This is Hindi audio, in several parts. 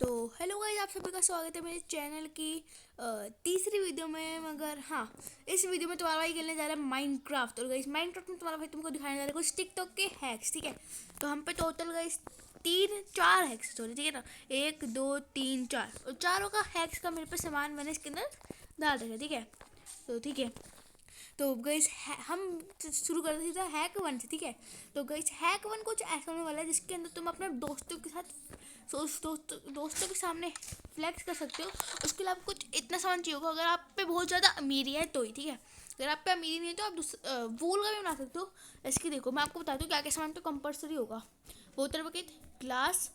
तो हेलो गाइस, आप सभी का स्वागत है मेरे चैनल की तीसरी वीडियो में। मगर हाँ, इस वीडियो में तुम्हारा भाई खेलने जा रहा है माइनक्राफ्ट। और गाइस माइनक्राफ्ट में तुम्हारा भाई तुमको दिखाने जा रहा है कुछ टिकटॉक के हैक्स, ठीक है। तो हम पे टोटल गाइस 3-4 हैक्स सॉरी, ठीक है ना। 1 2 3 4 और चारों का हैक्स का मेरे पे सामान मैंने इसके अंदर डाल रखा है, ठीक है। तो ठीक है, तो गैस हम शुरू करते सीधा हैक 1 से, ठीक है। तो गैस हैक 1 कुछ ऐसा होने वाला है जिसके अंदर तुम अपने दोस्तों के साथ दोस्तों के सामने फ्लैक्स कर सकते हो। उसके लिए आपको कुछ इतना सामान चाहिए होगा। अगर आप पे बहुत ज़्यादा अमीरी है तो ही, ठीक है। अगर आप पे अमीरी नहीं है तो आप वूल का भी बना सकते हो। इसकी देखो, मैं आपको बताती हूँ क्या क्या सामान तो कंपलसरी होगा। बोतल बकेट, ग्लास,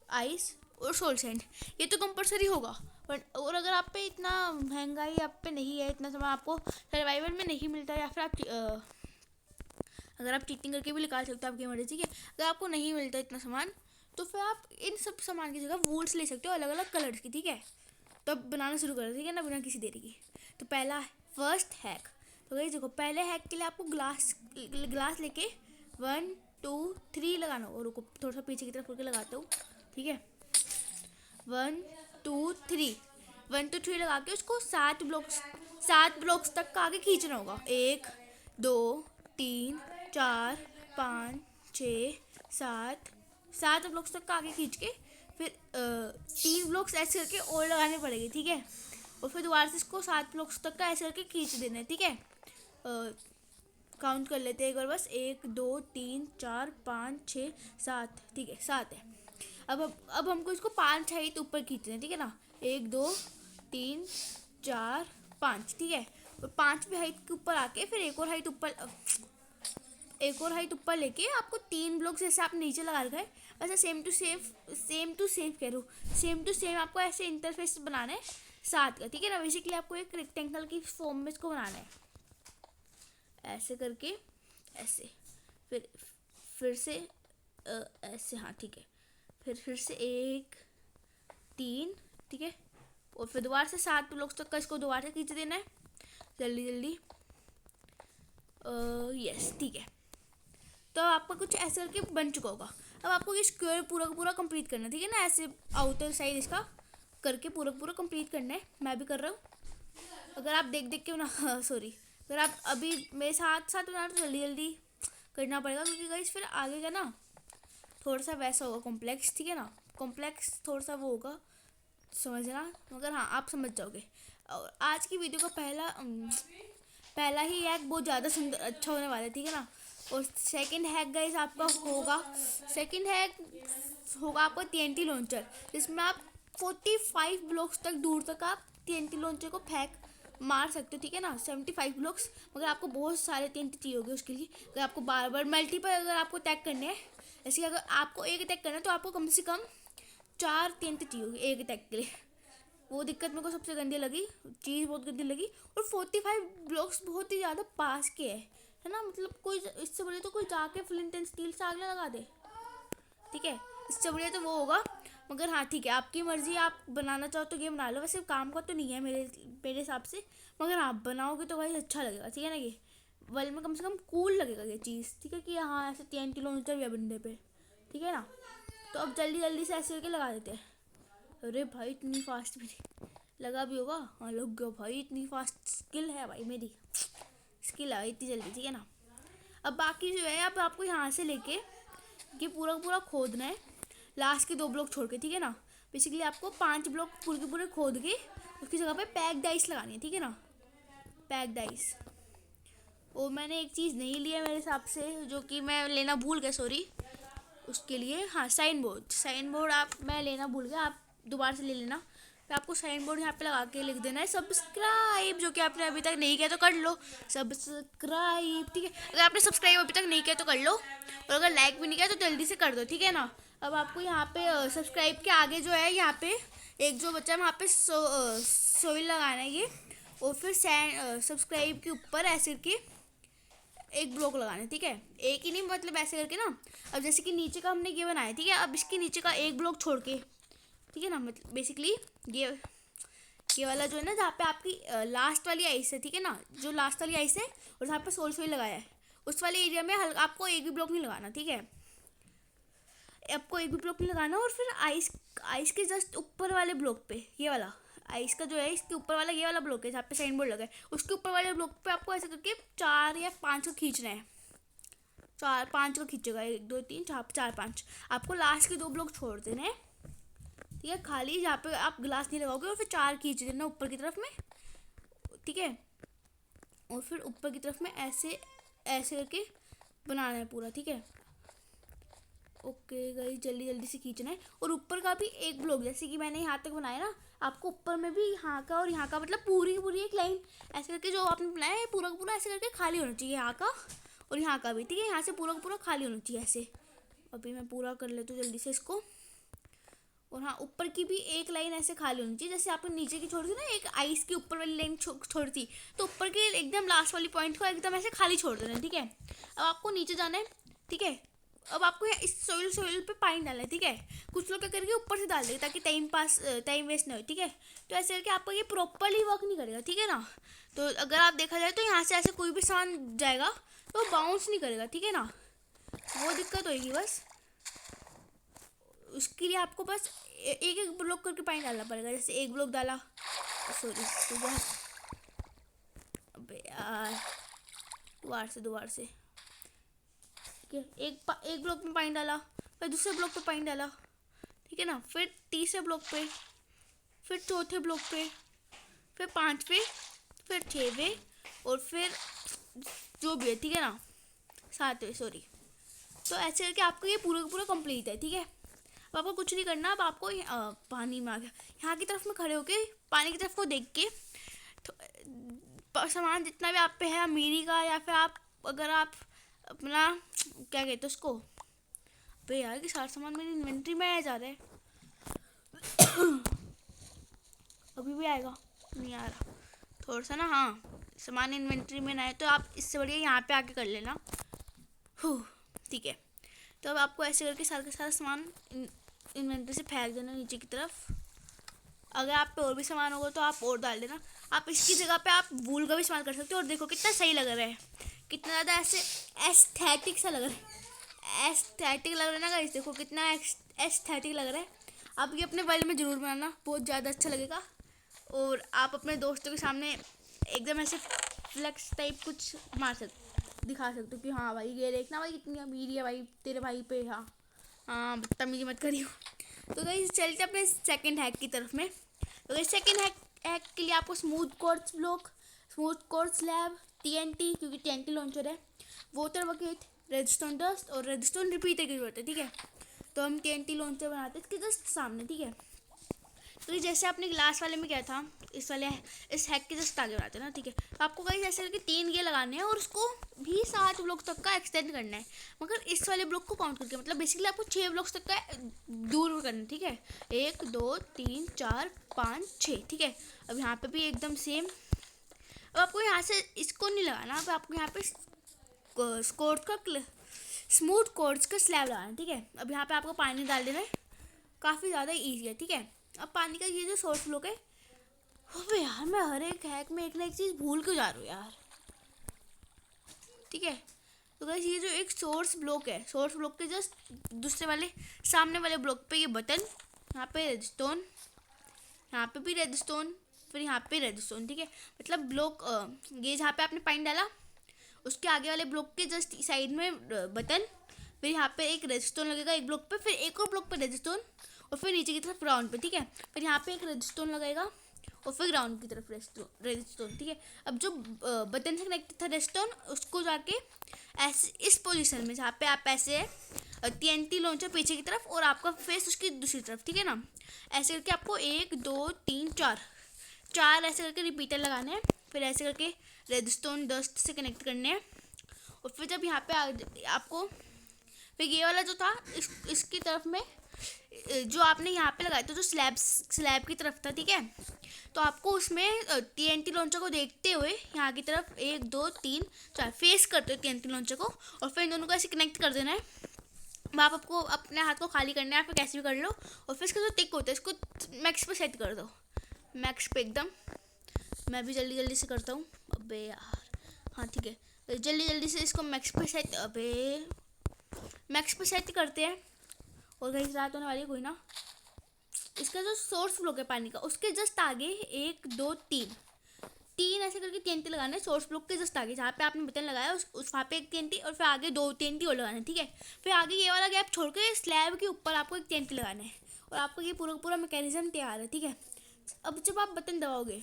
आइस और सोल सैंड, ये तो कंपलसरी होगा। बट और अगर आप पे इतना महंगाई आप पे नहीं है, इतना सामान आपको सर्वाइवल में नहीं मिलता, या फिर आप अगर आप चीटिंग करके भी निकाल सकते हो आपकी मर्जी, ठीक है। अगर आपको नहीं मिलता इतना सामान तो फिर आप इन सब सामान की जगह वूल्स ले सकते हो अलग अलग कलर्स की, ठीक है। तो अब बनाना शुरू करो, ठीक है ना, बिना किसी देरी की। तो पहला फर्स्ट हैक, तो गाइस देखो, पहले हैक के लिए आपको ग्लास लेके 1 2 3 लगाना होगा। रुको थोड़ा सा पीछे की तरफ करके लगाता हूँ, ठीक है। 1 2 3 लगा के उसको 7 ब्लॉक्स तक का आगे खींचना होगा। 1 2 3 4 5 6 7 7 ब्लॉक्स तक का आगे खींच के फिर 3 ब्लॉक्स ऐसे करके और लगाने पड़ेंगे, ठीक है। और फिर दोबारा से इसको 7 ब्लॉक्स तक का ऐसे करके खींच देना है, ठीक है। काउंट कर लेते हैं एक बार बस, 1 2 3 4 5 6 7, ठीक है, 7 है। अब हमको इसको 5 हाइट ऊपर खींचना है, ठीक है ना। 1 2 3 4 5, ठीक है। और 5वीं हाइट के ऊपर आके फिर एक और हाइट ऊपर लेके आपको 3 ब्लॉक जैसे आप नीचे लगा रखा है वैसे सेम टू सेम कह रहा हूँ, सेम टू सेम आपको ऐसे इंटरफेस बनाना है 7 का, ठीक है ना। बेसिकली आपको एक रेक्टेंगल की फॉर्म में इसको बनाना है, ऐसे करके ऐसे, फिर से ऐसे, हाँ ठीक है। फिर से 1 3, ठीक है। और फिर दोबारा से 7 ब्लॉक्स तक का इसको दोबारा से खींच देना है जल्दी जल्दी। यस, ठीक है। तो आपका कुछ ऐसे करके बन चुका होगा। अब आपको ये स्क्वायर पूरा का पूरा कंप्लीट करना है, ठीक है ना। ऐसे आउटर साइड इसका करके पूरा पूरा कंप्लीट करना है। मैं भी कर रहा हूँ। अगर आप देख देख के बना सॉरी, अगर आप अभी मेरे साथ साथ बना तो जल्दी जल्दी करना पड़ेगा, क्योंकि गाइस फिर आगे का ना थोड़ा सा वैसा होगा कॉम्प्लेक्स, ठीक है ना। कॉम्प्लेक्स थोड़ा सा वो होगा, समझना। मगर हाँ, आप समझ जाओगे। और आज की वीडियो का पहला ही हैक बहुत ज़्यादा सुंदर अच्छा होने वाला है, ठीक है ना। और सेकंड हैक गाइस आपका होगा, आपका TNT लॉन्चर, जिसमें आप 45 ब्लॉक्स तक दूर तक आप TNT लॉन्चर को फेंक मार सकते हो, ठीक है ना। 75 ब्लॉक्स, मगर आपको बहुत सारे TNT चाहिए होंगे उसके लिए। अगर आपको बार बार मल्टीपल अगर आपको अटैक करने हैं, ऐसे अगर आपको एक अटैक करना है तो आपको कम से कम 4 TNT चाहिए होगी एक अटैक के लिए। वो दिक्कत मेरे को सबसे गंदी लगी, चीज़ बहुत गंदी लगी। और 45 ब्लॉक्स बहुत ही ज़्यादा पास के है ना। मतलब कोई इससे बढ़िया तो कोई जाके फ्लिंट एंड स्टील से आग लगा दे, ठीक है। इससे बढ़िया तो वो होगा। मगर हाँ ठीक है, आपकी मर्जी, आप बनाना चाहो तो ये बना लो। वैसे काम का तो नहीं है मेरे हिसाब से, मगर आप बनाओगे तो भाई अच्छा लगेगा, ठीक है ना। ये वर्ल्ड में कम से कम कूल लगेगा ये चीज़, ठीक है। कि हाँ ऐसे TNT लॉन्चर भी है बंदे पे, ठीक है ना। तो अब जल्दी जल्दी से ऐसे करके लगा देते हैं। अरे भाई इतनी फास्ट मेरी लगा भी होगा, हाँ लग गया भाई। इतनी फास्ट स्किल है भाई, मेरी स्किल है इतनी जल्दी, ठीक है ना। अब बाकी जो है, अब आपको यहाँ से लेके ये पूरा पूरा खोदना है, लास्ट के 2 ब्लॉक छोड़ के, ठीक है ना। बेसिकली आपको 5 ब्लॉक पूरे के पूरे खोद के उसकी जगह पे पैक्ड आइस लगानी है, ठीक है ना। Packed ice. और मैंने एक चीज़ नहीं लिया मेरे हिसाब से, जो कि मैं लेना भूल गया, सॉरी उसके लिए। हाँ, साइन बोर्ड आप मैं लेना भूल गया, आप दोबारा से ले लेना। तो आपको साइन बोर्ड यहाँ पे लगा के लिख देना है सब्सक्राइब, जो कि आपने अभी तक नहीं किया तो कर लो सब्सक्राइब, ठीक है। अगर आपने सब्सक्राइब अभी तक नहीं किया तो कर लो, और अगर लाइक भी नहीं किया तो जल्दी से कर दो, ठीक है ना। अब आपको यहाँ पे सब्सक्राइब के आगे जो है, यहाँ पे एक जो बच्चा है वहाँ पे सोइल लगाना है ये। और फिर सब्सक्राइब के ऊपर ऐसे करके एक ब्लॉक लगाना है, ठीक है। एक ही नहीं, मतलब ऐसे करके ना। अब जैसे कि नीचे का हमने ये बनाया, ठीक है। अब इसके नीचे का एक ब्लॉक छोड़ के, ठीक है ना। मतलब बेसिकली ये वाला जो है ना, जहाँ पे आपकी लास्ट वाली आइस है, ठीक है ना। जो लास्ट वाली आइस है और जहाँ पे सोल लगाया है, उस वाले एरिया में आपको एक भी ब्लॉक नहीं लगाना, ठीक है। आपको एक भी ब्लॉक नहीं लगाना। और फिर आइस आइस के जस्ट ऊपर वाले ब्लॉक पे, ये वाला आइस का जो है इसके ऊपर वाला ये वाला ब्लॉक है जहाँ पे साइन बोर्ड लगा है, उसके ऊपर वाले ब्लॉक पे आपको ऐसे करके 4 या 5 को खींचना है। 4-5 को खींचेगा, 1 2 3 4 4 5। आपको लास्ट के 2 ब्लॉक छोड़ देने हैं, ठीक है, खाली जहाँ पे आप ग्लास नहीं लगाओगे। और फिर 4 खींच देना ऊपर की तरफ में, ठीक है। और फिर ऊपर की तरफ में ऐसे ऐसे करके बनाना है पूरा, ठीक है। ओके गाइस, जल्दी जल्दी से खींचना है। और ऊपर का भी एक ब्लॉक, जैसे कि मैंने यहाँ तक बनाया ना, आपको ऊपर में भी यहाँ का और यहाँ का, मतलब पूरी की पूरी एक लाइन ऐसे करके जो आपने बनाया है पूरा का पूरा ऐसे करके खाली होना चाहिए, यहाँ का और यहाँ का भी, ठीक है। यहाँ से पूरा का पूरा खाली होना चाहिए ऐसे। अभी मैं पूरा कर लेती हूँ जल्दी से इसको। और हाँ, ऊपर की भी एक लाइन ऐसे खाली होनी चाहिए, जैसे आपने नीचे की छोड़ी थी ना, एक आइस की ऊपर वाली लाइन छोड़ी थी, तो ऊपर के एकदम लास्ट वाली पॉइंट को एकदम ऐसे खाली छोड़ देना है, ठीक है। अब आपको नीचे जाना है, ठीक है। अब आपको इस सोइल पे पानी डालना है, ठीक है। कुछ लोग क्या करेंगे ऊपर से डाल देंगे ताकि टाइम वेस्ट ना हो, ठीक है। तो ऐसे करके आपको ये प्रॉपरली वर्क नहीं करेगा, ठीक है ना। तो अगर आप देखा जाए तो यहाँ से ऐसे कोई भी सामान जाएगा तो बाउंस नहीं करेगा, ठीक है ना, वो दिक्कत होगी बस। उसके लिए आपको बस एक एक ब्लॉक करके पानी डालना पड़ेगा। जैसे एक ब्लॉक डाला, सॉरी तो बहुत, अबे यार, दोबारा से ठीक है। एक ब्लॉक में पानी डाला, फिर दूसरे ब्लॉक पे पानी डाला, ठीक है ना। फिर तीसरे ब्लॉक पे, फिर चौथे ब्लॉक पे, फिर 5 पे, फिर 6 पे, और फिर जो भी है, ठीक है ना, 7वें, सॉरी। तो ऐसे करके आपको ये पूरा का पूरा कंप्लीट है, ठीक है। अब आपको कुछ नहीं करना। अब आपको पानी में आ गया, यहाँ की तरफ में खड़े होके पानी की तरफ को देख के सामान जितना भी आप पे है अमीरी का, या फिर आप अगर आप अपना क्या कहते हैं उसको, अबे यार कि सारा सामान मेरी इन्वेंट्री में आ जा रहा है। अभी भी आएगा, नहीं आ रहा थोड़ा सा ना। हाँ, सामान इन्वेंट्री में ना आए तो आप इससे बढ़िया यहाँ पे आके कर लेना, ठीक है। तो अब आपको ऐसे करके सारा का सारा सामान इन्वेंट्री से फेंक देना नीचे की तरफ। अगर आप पे और भी सामान होगा तो आप और डाल देना। आप इसकी जगह पे आप वूल का भी इस्तेमाल कर सकते हो। और देखो कितना सही लग रहा है, कितना ज़्यादा ऐसे एस्थेटिक सा लग रहा है, एस्थेटिक लग रहा है ना गाइस, देखो कितना एस्थेटिक लग रहा है। आप ये अपने वर्ल्ड में ज़रूर बनाना, बहुत ज़्यादा अच्छा लगेगा। और आप अपने दोस्तों के सामने एकदम ऐसे फ्लेक्स टाइप कुछ दिखा सकते हो कि हाँ भाई ये देखना भाई कितनी अमीरी है भाई तेरे भाई पे। हाँ बदतमीजी मत करियो। तो गाइस चलते अपने सेकंड हैक की तरफ में। तो गाइस सेकंड हैक के लिए आपको smooth quartz block, smooth quartz slab, TNT क्योंकि टीएनटी लॉन्चर है, वॉटर बकेट, रेडस्टोन डस्ट और रेडस्टोन रिपीटर की जरूरत है, ठीक है। तो हम टीएनटी लॉन्चर बनाते हैं इसके जस्ट सामने, ठीक है। तो ये जैसे आपने ग्लास वाले में क्या था, इस हैक के जस्ट आगे बनाते हैं ना, ठीक है। तो आपको गाइस ऐसे करके 3 ये लगाने हैं और उसको भी 7 ब्लॉक तक का एक्सटेंड करना है, मगर इस वाले ब्लॉक को काउंट करके, मतलब बेसिकली आपको 6 ब्लॉक्स तक का दूर करना है, ठीक है। 1 2 3 4 5 6, ठीक है। अब यहाँ पे भी एकदम सेम। अब आपको यहाँ से इसको नहीं लगाना, अब आपको यहाँ पे स्मूथ कोर्ट्स का स्लैब लगाना है, ठीक है। अब यहाँ पे आपको पानी डाल देना है, काफ़ी ज़्यादा ईजी है, ठीक है। अब पानी का ये जो सोर्स ब्लॉक है, अबे यार मैं हर एक हैक में एक ना एक चीज़ भूल क्यों जा रहा हूँ यार, ठीक है। तो गाइस ये जो एक सोर्स ब्लॉक है, सोर्स ब्लॉक के जस्ट दूसरे वाले सामने वाले ब्लॉक पे ये बटन, यहाँ पे रेडस्टोन, यहाँ पे भी रेडस्टोन, फिर यहाँ पे रेडस्टोन, ठीक है। मतलब ब्लॉक ये जहाँ पे आपने पानी डाला उसके आगे वाले ब्लॉक के जस्ट साइड में बटन, फिर यहाँ पे एक रेडस्टोन लगेगा एक ब्लॉक पे, फिर एक और ब्लॉक पे रेडस्टोन, और फिर नीचे की तरफ ग्राउंड पे, ठीक है। फिर यहाँ पे एक रेडस्टोन लगेगा और फिर ग्राउंड की तरफ रेडस्टोन, ठीक है। अब जो बटन से कनेक्टेड था रेडस्टोन उसको जाके ऐसे इस पोजीशन में जहाँ पे आप ऐसे है टीएनटी लॉन्चर पीछे की तरफ और आपका फेस उसकी दूसरी तरफ, ठीक है ना। ऐसे करके आपको 1 2 3 4 ऐसे करके रिपीटर लगाने हैं, फिर ऐसे करके रेडस्टोन डस्ट से कनेक्ट करने हैं। और फिर जब यहाँ पे आपको फिर ये वाला जो था इसकी तरफ में जो आपने यहाँ पे लगाया था जो स्लैब की तरफ था, ठीक है। तो आपको उसमें टीएनटी लॉन्चर को देखते हुए यहाँ की तरफ 1 2 3 4 फेस करते हो टीएनटी लॉन्चर को, और फिर इन दोनों को ऐसे कनेक्ट कर देना है। अब आपको अपने हाथ को खाली करना है, आप कैसे भी कर लो। और फिर इसका जो टिक होता है इसको मैक्स पे सेट कर दो, मैक्स पे एकदम। मैं भी जल्दी जल्दी से करता हूँ, अबे यार, हाँ ठीक है। जल्दी जल्दी से इसको मैक्स पे सेट करते हैं। और कहीं रात होने वाली है कोई ना। इसका जो सोर्स ब्लॉक है पानी का, उसके जस्ट आगे 1 2 3 3 ऐसे करके TNT लगाना है सोर्स ब्लॉक के जस्ट आगे, जहाँ पे आपने बटन लगाया उस वहाँ पे एक TNT और फिर आगे 2 TNT और लगाना है, ठीक है। फिर आगे ये वाला गैप छोड़ के स्लैब के ऊपर आपको एक TNT लगाना है और आपको ये पूरा पूरा मैकेनिज्म तैयार है, ठीक है। अब जब आप बटन दबाओगे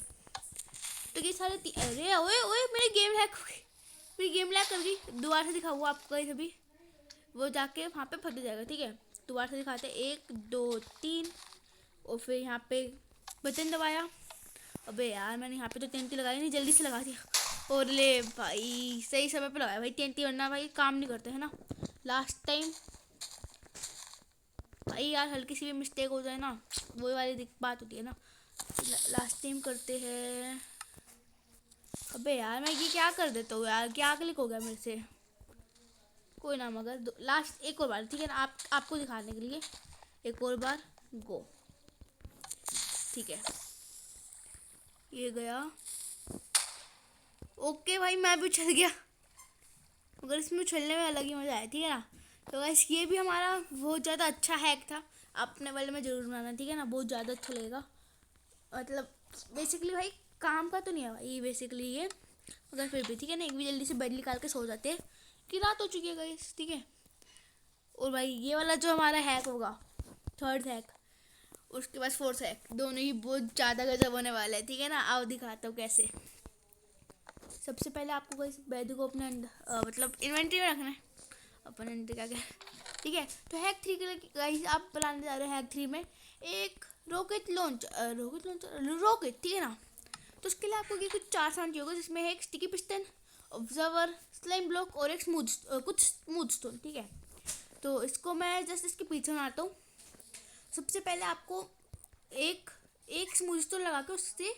तो ये सारे अरे ओए ओए मेरी गेम हैक हो गई, मेरी गेम लैग कर गई। दोबारा से दिखाऊंगा आपको कहीं सभी, वो जाके वहाँ पे फट जाएगा, ठीक है। दोबारा से दिखाते हैं 1 2 3 और फिर यहाँ पे बटन दबाया। अबे यार मैंने यहाँ पे तो TNT लगाई नहीं, जल्दी से लगा दिया। और ले भाई सही समय पे लगाया भाई TNT, वरना भाई काम नहीं करते है ना लास्ट टाइम। भाई यार हल्की सी भी मिस्टेक हो जाए ना, वही वाली बात होती है ना, लास्ट टाइम करते हैं। अबे यार मैं ये क्या कर देता हूँ यार, क्या क्लिक हो गया मेरे से। कोई ना, मगर लास्ट एक और बार, ठीक है ना, आपको दिखाने के लिए एक और बार गो, ठीक है। ये गया, ओके भाई मैं भी उछल गया, मगर इसमें उछलने में अलग ही मज़ा आया, ठीक है ना। तो बस ये भी हमारा बहुत ज़्यादा अच्छा हैक था, अपने वाले में ज़रूर बनाना, ठीक है ना, बहुत ज़्यादा अच्छा लगेगा। मतलब बेसिकली भाई काम का तो नहीं है भाई बेसिकली ये, मगर फिर भी ठीक है ना। एक भी जल्दी से बेड निकाल के सो जाते हैं कि रात हो चुकी है गाइस, ठीक है। और भाई ये वाला जो हमारा हैक होगा थर्ड हैक, उसके बाद फोर्थ हैक, दोनों ही बहुत ज़्यादा गजब होने वाला है, ठीक है ना। आओ दिखाता हूँ कैसे। सबसे पहले आपको गाइस बेड को अपने मतलब इन्वेंट्री में रखना है, अपन इन्वेंट्री क्या, ठीक है। तो हैक 3 के लिए गाइस आप बनाने जा रहे हो हैक 3 में एक रॉकेट लॉन्चर, रॉकेट, ठीक है ना। तो उसके लिए आपको ये कुछ 4 सामान चाहिए होगा, जिसमें है एक sticky piston, observer, slime block और एक कुछ स्मूथ स्टोन, ठीक है। तो इसको मैं जस्ट इसके पीछे बनाता हूँ। सबसे पहले आपको एक स्मूथ स्टोन लगा के उससे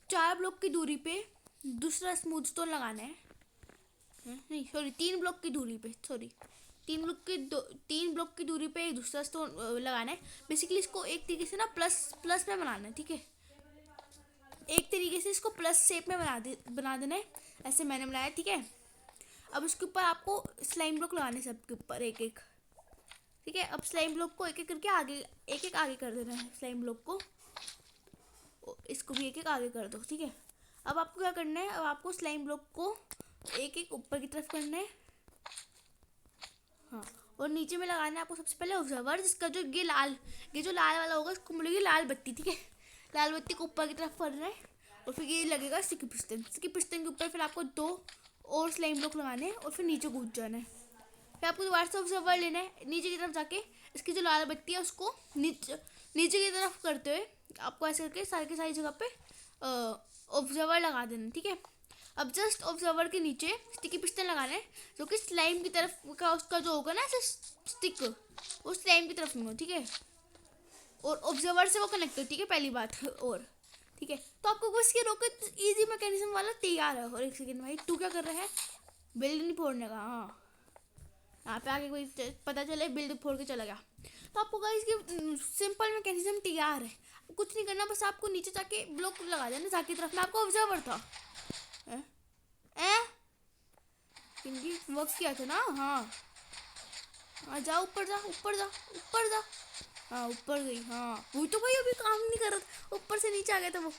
4 ब्लॉक की दूरी पे दूसरा स्मूथ स्टोन लगाना है। नहीं सॉरी 3 ब्लॉक की दूरी पे, सॉरी 3 ब्लॉक की दूरी पे एक दूसरा स्टोन लगाना है। बेसिकली इसको एक तरीके से ना प्लस में बनाना है, ठीक है। एक तरीके से इसको प्लस शेप में बना देना है, ऐसे मैंने बनाया, ठीक है। अब उसके ऊपर आपको स्लाइम ब्लॉक लगाने हैं सबके ऊपर एक एक, ठीक है। अब स्लाइम ब्लॉक को एक एक करके आगे आगे कर देना है, स्लाइम ब्लॉक को, इसको भी एक एक आगे कर दो, ठीक है। अब आपको क्या करना है, अब आपको स्लाइम ब्लॉक को एक एक ऊपर की तरफ करना है, हाँ। और नीचे में लगाना है आपको सबसे पहले ऑब्जर्वर, जिसका जो ये जो लाल वाला होगा इसको मिलेगी लाल बत्ती, ठीक है। लाल बत्ती को ऊपर की तरफ करना है और फिर ये लगेगा स्टिकी पिस्टन के ऊपर। फिर आपको 2 और स्लाइम ब्लॉक लगाने हैं और फिर नीचे कूद जाना है। फिर आपको दोबारा से ऑब्जर्वर लेना है, नीचे की तरफ जाके इसकी जो लाल बत्ती है उसको नीचे की तरफ करते हुए आपको ऐसे करके सारी जगह पे ऑब्जर्वर लगा देना, ठीक है। अब जस्ट ऑब्जर्वर के नीचे स्टिकी पिस्टन लगाना है, जो कि स्लाइम की तरफ का उसका जो होगा ना ऐसे स्टिक, वो स्लाइम की तरफ में हो, ठीक है। और ऑब्जर्वर से वो कनेक्ट हो, ठीक है, पहली बात। और ठीक है, तो आपको बस ये रॉकेट इजी मैकेनिज्म वाला तैयार है। और एक सेकेंड भाई, तू क्या कर रहा है, बिल्ड नहीं फोड़ने का, हाँ यहाँ पे आके कोई पता चले बिल्ड फोड़ के चला गया। तो आपको गाइस की सिंपल मैकेनिज्म तैयार है, कुछ नहीं करना, बस आपको नीचे जाके ब्लॉक लगा देना, जाके तरफ में आपको ऑब्जर्वर था वर्क किया था ना, हाँ जाओ ऊपर जा ऊपर जा ऊपर जा, हाँ ऊपर गई, हाँ वो तो भाई अभी काम नहीं कर रहा था, ऊपर से नीचे आ गया था वो,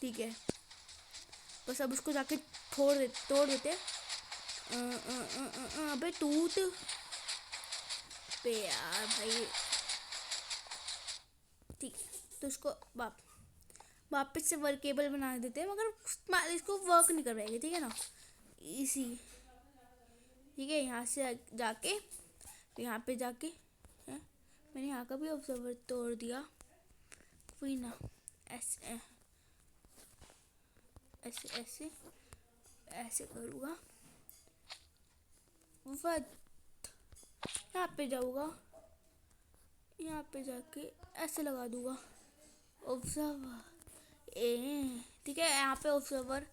ठीक है। बस अब उसको जाके तोड़ देते। अबे टूट पे यार भाई, ठीक है। तो उसको वापस से वर्केबल बना देते हैं, मगर इसको वर्क नहीं कर पाएंगे, ठीक है ना, इसी, ठीक है। यहाँ से जाके यहाँ पे जाके है? मैंने यहाँ का भी ऑब्जर्वर तोड़ दिया, कोई ना, ऐसे ऐसे ऐसे ऐसे करूँगा, यहाँ पे जाऊँगा, यहाँ पे जाके ऐसे लगा दूँगा ऑब्जर्वर, ठीक है। यहाँ पे ऑब्जर्वर,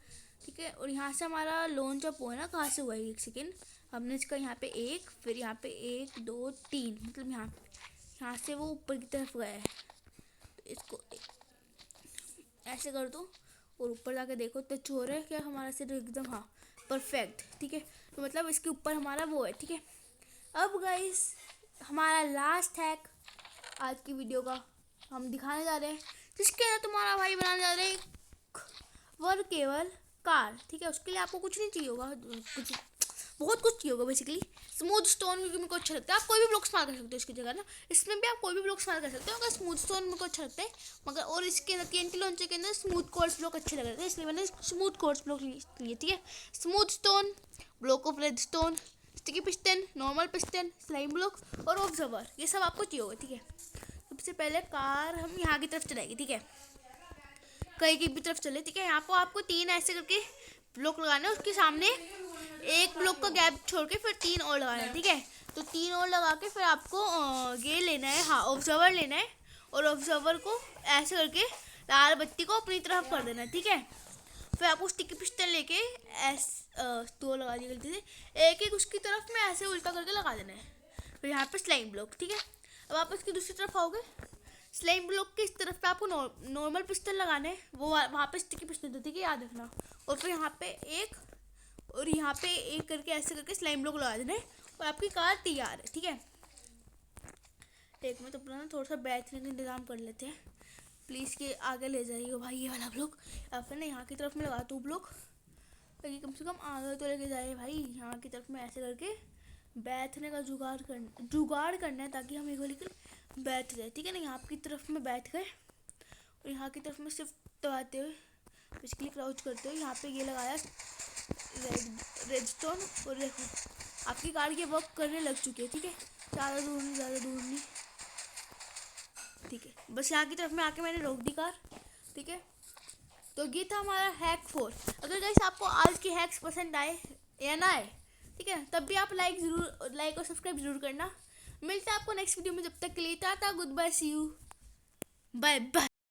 ठीक है। और यहाँ से हमारा लॉन्च अप हुआ है ना, कहाँ से हुआ है, एक सेकेंड, हमने इसका यहाँ पे एक, फिर यहाँ पे 1 2 3, मतलब यहाँ से वो ऊपर की तरफ गया है। तो इसको ऐसे कर दो और ऊपर जाके देखो टच हो रहा है क्या हमारा सिर एकदम, हाँ परफेक्ट, ठीक है। तो मतलब इसके ऊपर हमारा वो है, ठीक है। अब गाइस हमारा लास्ट हैक आज की वीडियो का हम दिखाने जा रहे हैं, जिसके अंदर तुम्हारा भाई बनाने जा रहे हैं वर्केबल कार। ठीक है, उसके लिए आपको कुछ नहीं चाहिए होगा, कुछ बहुत कुछ चाहिए होगा बेसिकली। स्मूथ स्टोन भी मेरे को अच्छा लगता है, आप कोई भी ब्लॉक इस्तेमाल कर सकते हो इसकी जगह ना, इसमें भी आप कोई भी ब्लॉक इस्तेमाल कर सकते हो, मगर स्मूथ स्टोन मेरे को अच्छा लगता है। मगर और इसके अंदर TNT लॉन्चर के अंदर स्मूथ कोर्स ब्लॉक अच्छे लग रहे थे, इसलिए मैंने स्मूथ कोर्स ब्लॉक लिए। ठीक है, smooth stone, block of red stone, sticky piston, normal piston, slime block और ऑब्जर्वर, ये सब आपको चाहिए होगा। ठीक है, सबसे पहले कार हम यहाँ की तरफ चलाएगी। ठीक है, कहीं की भी तरफ चले। ठीक है, यहाँ पर आपको 3 ऐसे करके ब्लॉक लगाने हैं, उसके सामने एक ब्लॉक का गैप छोड़ के फिर 3 और लगाना है। ठीक है, तो 3 और लगा के फिर आपको ये लेना है, हाँ ऑब्जर्वर लेना है, और ऑब्जर्वर को ऐसे करके लाल बत्ती को अपनी तरफ कर देना है। ठीक है, फिर आपको स्टिकी पिस्टन लेके ऐसे 2 लगा दी गलती से, एक एक उसकी तरफ में ऐसे उल्टा करके लगा देना है। फिर यहाँ पे स्लाइम ब्लॉक। ठीक है, अब आप इसकी दूसरी तरफ आओगे, स्लाइम ब्लॉक के इस तरफ पे आपको नॉर्मल पिस्टन लगाना है, वो वहाँ पे स्टिकी पिस्टन था। ठीक है, याद रखना। और फिर यहाँ पे एक और यहाँ पे एक करके ऐसे करके स्लाइम ब्लॉक लगा देना है और आपकी कार तैयार है। ठीक है, एक मिनट अपना थोड़ा सा बैठने का इंतज़ाम कर लेते हैं, प्लीज़ के आगे ले जाइए भाई ये वाला ब्लॉक, या फिर ना यहाँ की तरफ में लगा दूँ ब्लॉक, ताकि कम से कम आगे तो लेके जाए भाई। यहाँ की तरफ में ऐसे करके बैठने का जुगाड़ करना है, ताकि हम एक बार लेकर बैठ जाए। ठीक है ना, यहाँ की तरफ में बैठ गए और यहाँ की तरफ में शिफ्ट दबाते हुए बेसिकली क्राउच करते हुए यहाँ पे ये लगाया रेड स्टोन, और देखो आपकी कार की वर्क करने लग चुकी है। ठीक है, ज़्यादा दूर नहीं। ठीक है, बस यहाँ की तरफ में आके मैंने रोक दी कार। ठीक है, तो ये था हमारा हैक 4। अगर गाइस आपको आज के हैक्स पसंद आए या ना आए, ठीक है, तब भी आप लाइक और सब्सक्राइब जरूर करना। मिलता है आपको नेक्स्ट वीडियो में, जब तक के लिए tata, good bye, see you, bye bye.